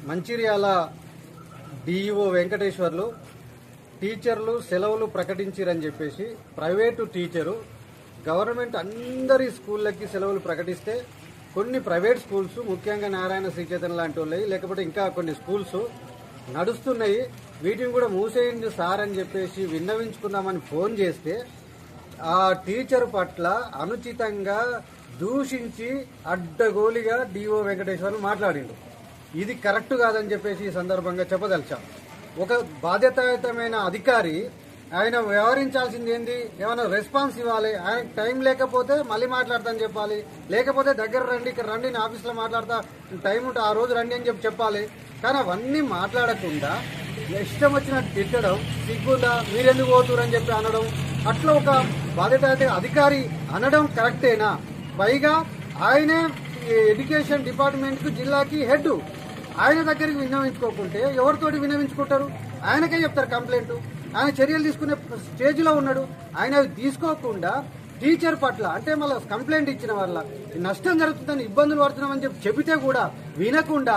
Mancherial DEO Venkateswarlu టీచర్లు సెలవులు ప్రకటించారని చెప్పేసి ప్రైవేటు టీచరు గవర్నమెంట్ అందరి స్కూళ్ళకి సెలవులు ప్రకటిస్తే కొన్ని ప్రైవేట్ స్కూల్స్ ముఖ్యంగా నారాయణ శ్రీచేతన్ లాంటి వాళ్ళవి లేకపోతే ఇంకా కొన్ని స్కూల్స్ నడుస్తున్నాయి, వీటిని కూడా మూసేయండి సార్ అని చెప్పేసి విన్నవించుకుందామని ఫోన్ చేస్తే ఆ టీచర్ పట్ల అనుచితంగా దూషించి అడ్డగోలిగా డిఓ వెంకటేశ్వర్లు మాట్లాడిండు. ఇది కరెక్ట్ కాదని చెప్పేసి ఈ సందర్భంగా చెప్పదలిచాం. ఒక బాధ్యతాయుతమైన అధికారి ఆయన వ్యవహరించాల్సింది ఏంది, ఏమైనా రెస్పాన్స్ ఇవ్వాలి. ఆయనకు టైం లేకపోతే మళ్ళీ మాట్లాడతాను చెప్పాలి, లేకపోతే దగ్గర రండి, ఇక్కడ రండి, నేను ఆఫీస్లో మాట్లాడతా, టైం ఉంటే ఆ రోజు రండి అని చెప్పాలి. కానీ అవన్నీ మాట్లాడకుండా ఇష్టం వచ్చినట్టు తిట్టడం, సిగ్గుందా మీరెందుకు పోతురు అని చెప్పి అనడం, అట్లా ఒక బాధ్యత అధికారి అనడం కరెక్టేనా? పైగా ఆయనే ఎడ్యుకేషన్ డిపార్ట్మెంట్కు జిల్లాకి హెడ్, ఆయన దగ్గరికి విన్నవించుకోకుంటే ఎవరితోటి విన్నవించుకుంటారు? ఆయనకే చెప్తారు కంప్లైంట్. ఆయన చర్యలు తీసుకునే స్టేజ్లో ఉన్నాడు. ఆయన తీసుకోకుండా టీచర్ పట్ల అంటే మళ్ళీ కంప్లైంట్ ఇచ్చిన వల్ల నష్టం జరుగుతుందని, ఇబ్బందులు పడుతున్నామని చెబితే కూడా వినకుండా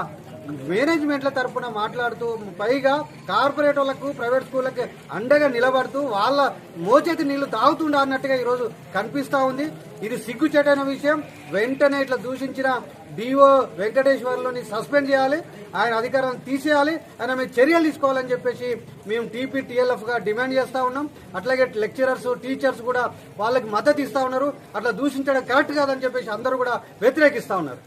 మేనేజ్మెంట్ల తరఫున మాట్లాడుతూ, పైగా కార్పొరేట్ వాళ్ళకు ప్రైవేట్ స్కూళ్ళకి అండగా నిలబడుతూ వాళ్ళ మోచేతి నీళ్లు తాగుతుండ అన్నట్టుగా ఈరోజు కనిపిస్తా ఉంది. ఇది సిగ్గుచేటైన విషయం. వెంటనే ఇట్లా దూషించిన డిఓ వెంకటేశ్వర్లని సస్పెండ్ చేయాలి, ఆయన అధికారాన్ని తీసేయాలి, ఆయన మీద చర్యలు తీసుకోవాలని చెప్పేసి మేము టీపీటీఎల్ఎఫ్ గా డిమాండ్ చేస్తా ఉన్నాం. అట్లాగే లెక్చరర్స్, టీచర్స్ కూడా వాళ్ళకి మద్దతు ఇస్తా ఉన్నారు. అట్లా దూషించడం కరెక్ట్ కాదని చెప్పేసి అందరూ కూడా వ్యతిరేకిస్తా ఉన్నారు.